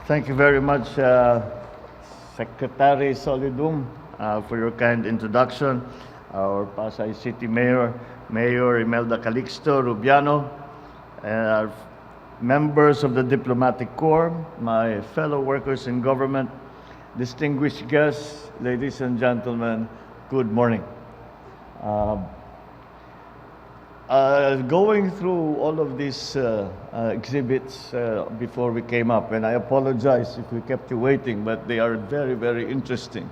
Thank you very much, Secretary Solidum, for your kind introduction. Our Pasay City Mayor, Mayor Imelda Calixto Rubiano, and our members of the Diplomatic Corps, my fellow workers in government, distinguished guests, ladies and gentlemen, good morning. Going through all of these exhibits before we came up, and I apologize if we kept you waiting, but they are very, very interesting.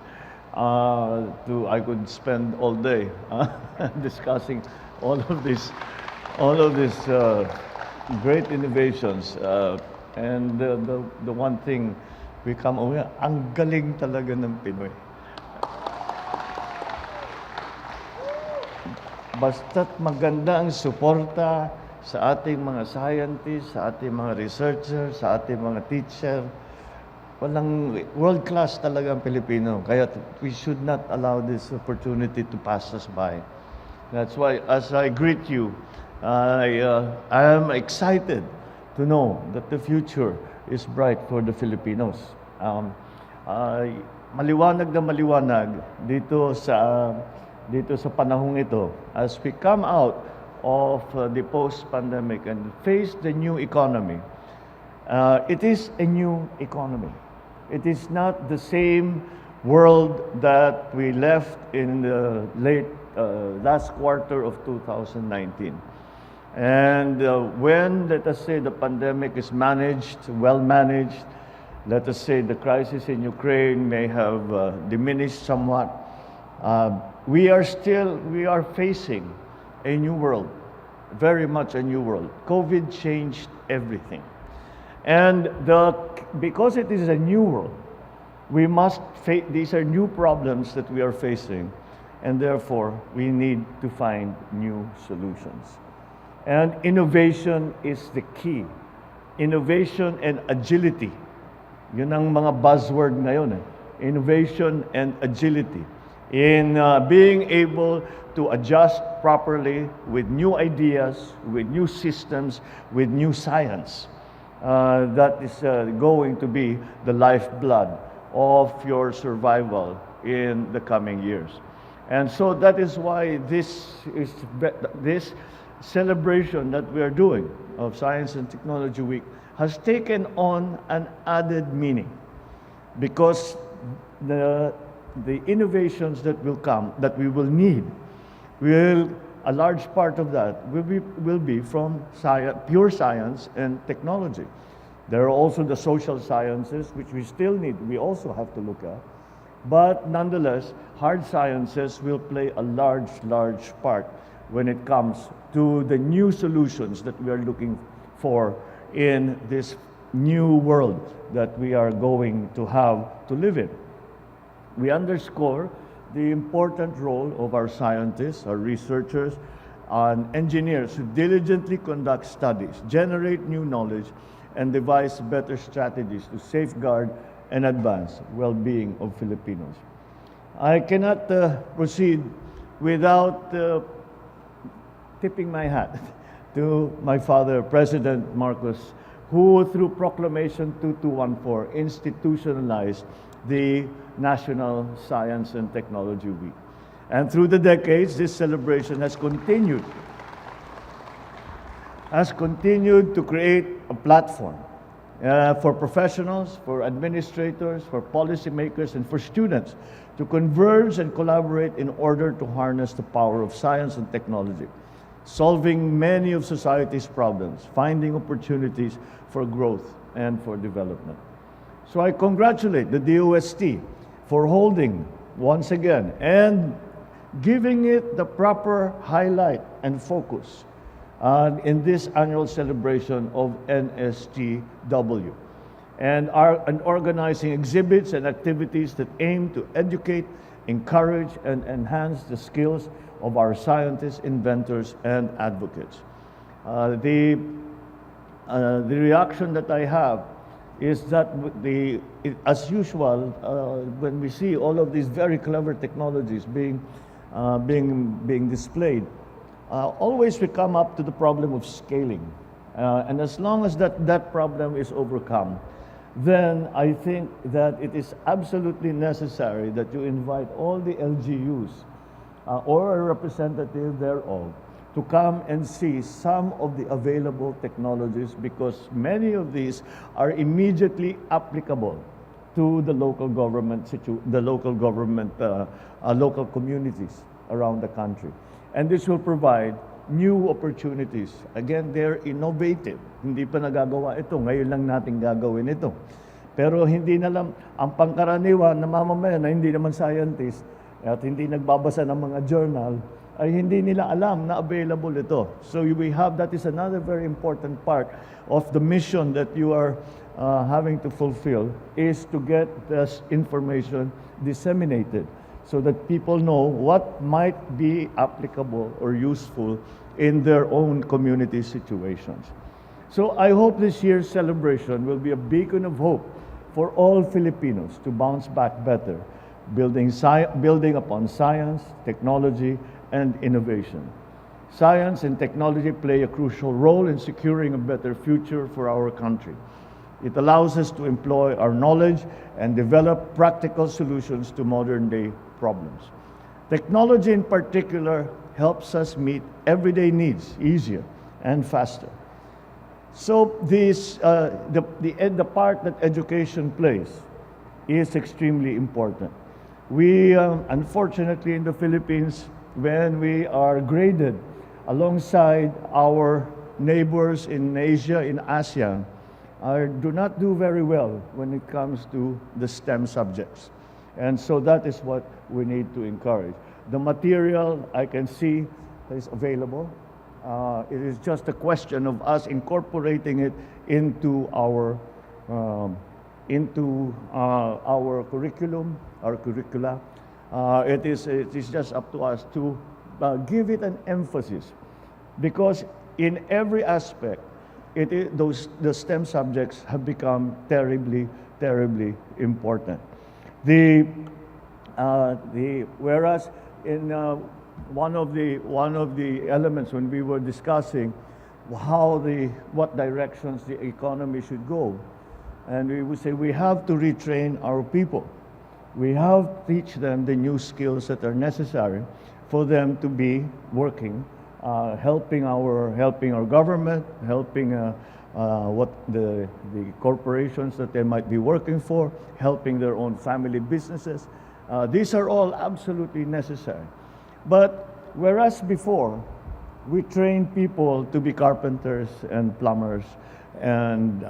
I could spend all day discussing all of these great innovations. And the one thing we come aware, ang galing talaga ng Pinoy. Basta't maganda ang suporta sa ating mga scientists, sa ating mga researchers, sa ating mga teacher, walang world-class talaga ang Pilipino. Kaya we should not allow this opportunity to pass us by. That's why, as I greet you, I am excited to know that the future is bright for the Filipinos. Maliwanag na maliwanag dito sa panahong ito, as we come out of the post-pandemic and face the new economy. It is a new economy. It is not the same world that we left in the last quarter of 2019. And when, let us say, the pandemic is well managed, let us say the crisis in Ukraine may have diminished somewhat, we are facing a new world, very much a new world. COVID changed everything. And because it is a new world, we must face, these are new problems that we are facing, and therefore we need to find new solutions. And innovation is the key. Innovation and agility. Yun ang mga buzzword ngayon. Innovation and agility. In being able to adjust properly with new ideas, with new systems, with new science. That is going to be the lifeblood of your survival in the coming years. And so that is why this celebration that we are doing of Science and Technology Week has taken on an added meaning, because the innovations that will come, that we will need, a large part of that will be from pure science and technology. There are also the social sciences, which we still need, we also have to look at. But nonetheless, hard sciences will play a large part when it comes to the new solutions that we are looking for in this new world that we are going to have to live in. We underscore the important role of our scientists, our researchers, and engineers who diligently conduct studies, generate new knowledge, and devise better strategies to safeguard and advance well-being of Filipinos. I cannot proceed without tipping my hat to my father, President Marcos, who through Proclamation 2214 institutionalized the National Science and Technology Week. And through the decades, this celebration has continued to create a platform for professionals, for administrators, for policymakers, and for students to converge and collaborate in order to harness the power of science and technology, solving many of society's problems, finding opportunities for growth and for development. So I congratulate the DOST for holding once again and giving it the proper highlight and focus in this annual celebration of NSTW, and organizing exhibits and activities that aim to educate, encourage, and enhance the skills of our scientists, inventors, and advocates. The reaction that I have is that as usual, when we see all of these very clever technologies being displayed, always we come up to the problem of scaling. And as long as that problem is overcome, then I think that it is absolutely necessary that you invite all the LGUs or a representative thereof to come and see some of the available technologies, because many of these are immediately applicable to the local government, local communities around the country. And this will provide new opportunities. Again, they're innovative. Hindi pa nagagawa ito. Ngayon lang natin gagawin ito. Pero hindi na lang, ang pangkaraniwan na mamamayan na hindi naman scientist at hindi nagbabasa ng mga journal, ay hindi nila alam na available ito. So that is another very important part of the mission that you are having to fulfill, is to get this information disseminated so that people know what might be applicable or useful in their own community situations. So I hope this year's celebration will be a beacon of hope for all Filipinos to bounce back better, building upon science, technology, and innovation. Science and technology play a crucial role in securing a better future for our country. It allows us to employ our knowledge and develop practical solutions to modern-day problems. Technology in particular helps us meet everyday needs easier and faster. So the part that education plays is extremely important. We, unfortunately, in the Philippines, when we are graded alongside our neighbors in Asia, in ASEAN, do not do very well when it comes to the STEM subjects. And so that is what we need to encourage. The material, I can see, is available. It is just a question of us incorporating it into our curriculum, our curricula. It is just up to us to give it an emphasis, because in every aspect, the STEM subjects have become terribly, terribly important. Whereas in one of the elements when we were discussing what directions the economy should go, and we would say we have to retrain our people. We have to teach them the new skills that are necessary for them to be working, helping our government, helping what the corporations that they might be working for, helping their own family businesses. These are all absolutely necessary. But whereas before, we trained people to be carpenters and plumbers and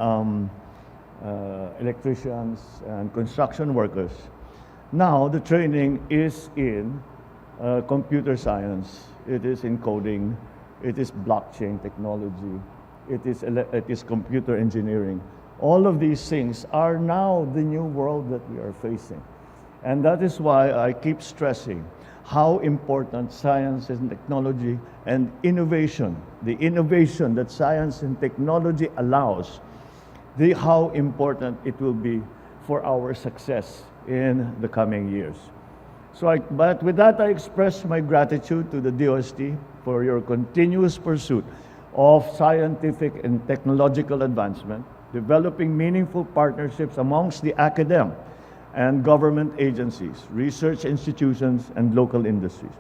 electricians and construction workers, now the training is in computer science, it is in coding, it is blockchain technology, it is computer engineering. All of these things are now the new world that we are facing. And that is why I keep stressing how important science and technology and innovation, the innovation that science and technology allows, how important it will be for our success in the coming years. But with that, I express my gratitude to the DOST for your continuous pursuit of scientific and technological advancement, developing meaningful partnerships amongst the academic and government agencies, research institutions, and local industries.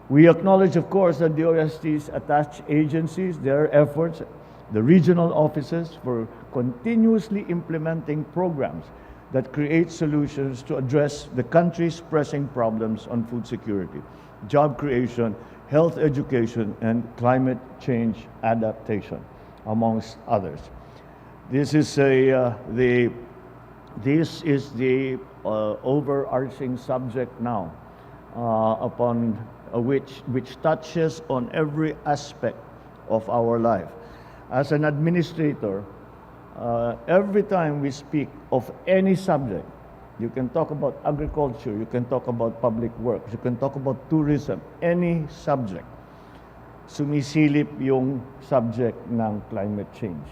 We acknowledge, of course, that DOST's attached agencies, their efforts, the regional offices for continuously implementing programs that create solutions to address the country's pressing problems on food security, job creation, health education, and climate change adaptation, amongst others. This is the overarching subject now, upon which touches on every aspect of our life. As an administrator, every time we speak of any subject, you can talk about agriculture, you can talk about public works, you can talk about tourism, any subject, sumisilip yung subject ng climate change.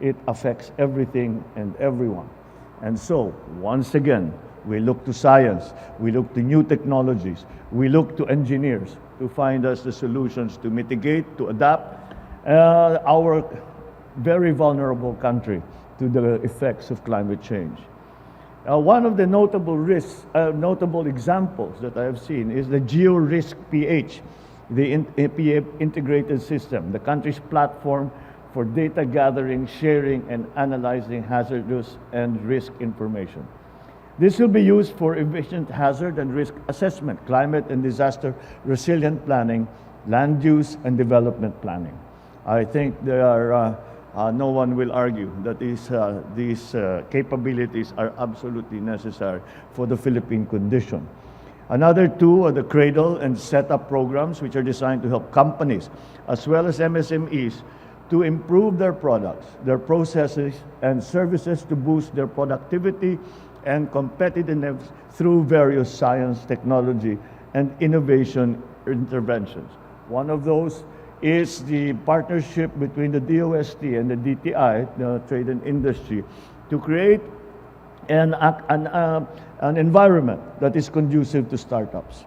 It affects everything and everyone. And so, once again, we look to science, we look to new technologies, we look to engineers to find us the solutions to mitigate, to adapt our very vulnerable country to the effects of climate change. One of the notable examples that I have seen is the GeoRisk PH, the integrated system, the country's platform for data gathering, sharing, and analyzing hazardous and risk information. This will be used for efficient hazard and risk assessment, climate and disaster resilient planning, land use and development planning. I think there are no one will argue that these capabilities are absolutely necessary for the Philippine condition. Another two are the cradle and setup programs, which are designed to help companies as well as MSMEs to improve their products, their processes, and services to boost their productivity and competitiveness through various science, technology, and innovation interventions. One of those is the partnership between the DOST and the DTI, the Trade and Industry, to create an environment that is conducive to startups.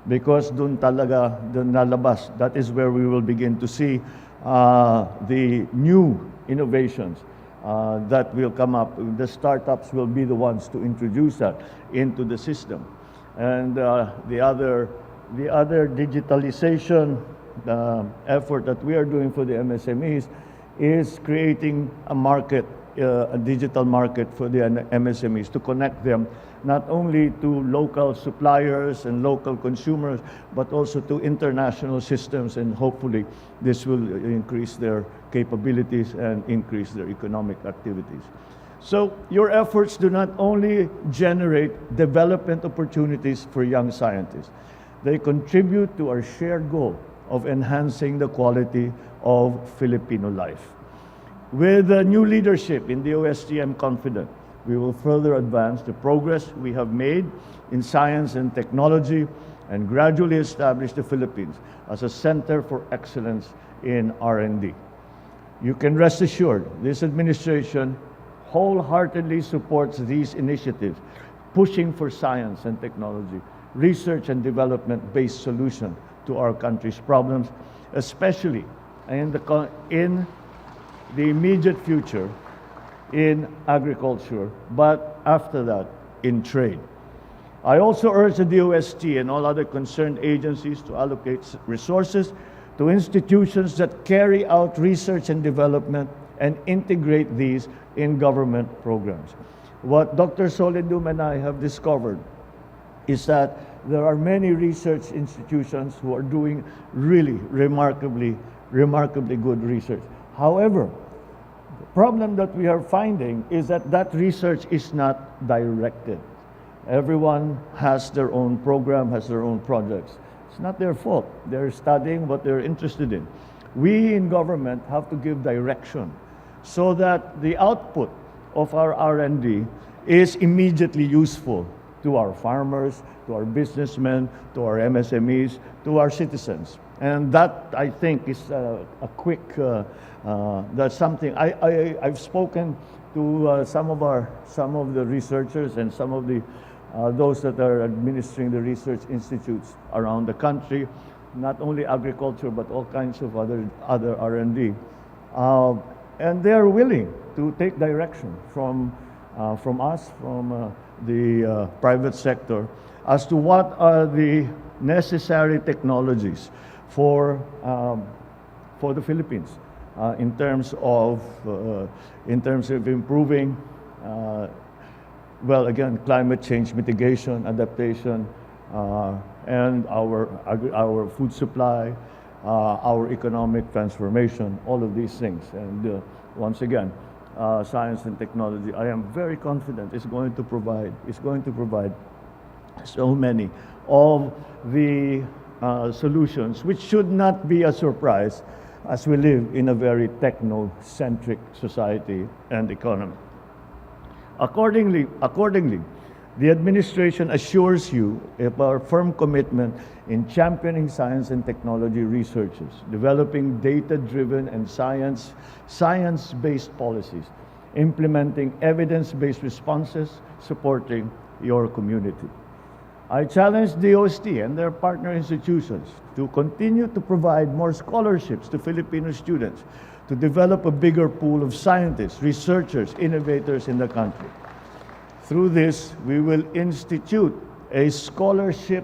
Because dun talaga, dun nalabas, that is where we will begin to see the new innovations that will come up. The startups will be the ones to introduce that into the system. And the other digitalization effort that we are doing for the MSMEs is creating a market, a digital market for the MSMEs to connect them not only to local suppliers and local consumers, but also to international systems, and hopefully this will increase their capabilities and increase their economic activities. So your efforts do not only generate development opportunities for young scientists, they contribute to our shared goal of enhancing the quality of Filipino life. With the new leadership in the DOST, I'm confident we will further advance the progress we have made in science and technology and gradually establish the Philippines as a center for excellence in R&D. You can rest assured this administration wholeheartedly supports these initiatives, pushing for science and technology, research and development-based solution to our country's problems, especially in the immediate future in agriculture, but after that, in trade. I also urge the DOST and all other concerned agencies to allocate resources to institutions that carry out research and development and integrate these in government programs. What Dr. Solidum and I have discovered is that there are many research institutions who are doing really remarkably good research. However, the problem that we are finding is that research is not directed. Everyone has their own program, has their own projects. It's not their fault. They're studying what they're interested in. We in government have to give direction so that the output of our R&D is immediately useful to our farmers, to our businessmen, to our MSMEs, to our citizens. And that, I think, is a quick, that's something, I've spoken to some of the researchers and some of the, those that are administering the research institutes around the country, not only agriculture, but all kinds of other R&D. And they are willing to take direction from us, from the private sector, as to what are the necessary technologies for the Philippines in terms of improving, well, again, climate change mitigation, adaptation, and our food supply, our economic transformation, all of these things. And once again, science and technology, I am very confident is going to provide so many of the solutions, which should not be a surprise as we live in a very techno-centric society and economy. Accordingly, the administration assures you of our firm commitment in championing science and technology researches, developing data-driven and science-based policies, implementing evidence-based responses, supporting your community. I challenge DOST and their partner institutions to continue to provide more scholarships to Filipino students to develop a bigger pool of scientists, researchers, innovators in the country. Through this, we will institute a scholarship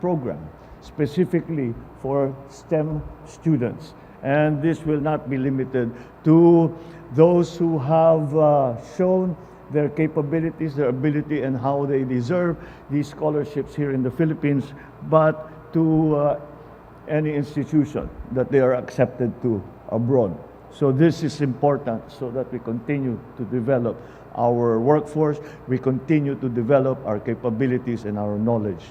program specifically for STEM students. And this will not be limited to those who have shown their capabilities, their ability, and how they deserve these scholarships here in the Philippines, but to any institution that they are accepted to abroad. So this is important so that we continue to develop our workforce, we continue to develop our capabilities and our knowledge.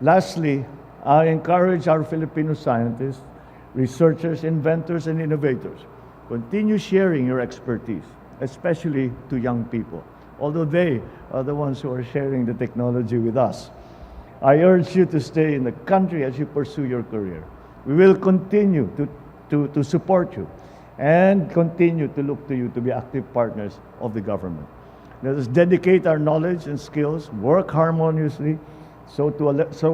Lastly, I encourage our Filipino scientists, researchers, inventors, and innovators, continue sharing your expertise, especially to young people, although they are the ones who are sharing the technology with us. I urge you to stay in the country as you pursue your career. We will continue to support you and continue to look to you to be active partners of the government. Let us dedicate our knowledge and skills, work harmoniously, so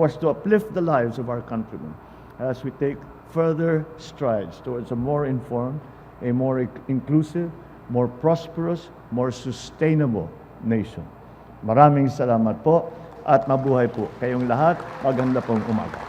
as to uplift the lives of our countrymen as we take further strides towards a more informed, a more inclusive, more prosperous, more sustainable nation. Maraming salamat po at mabuhay po kayong lahat. Maganda pong umaga.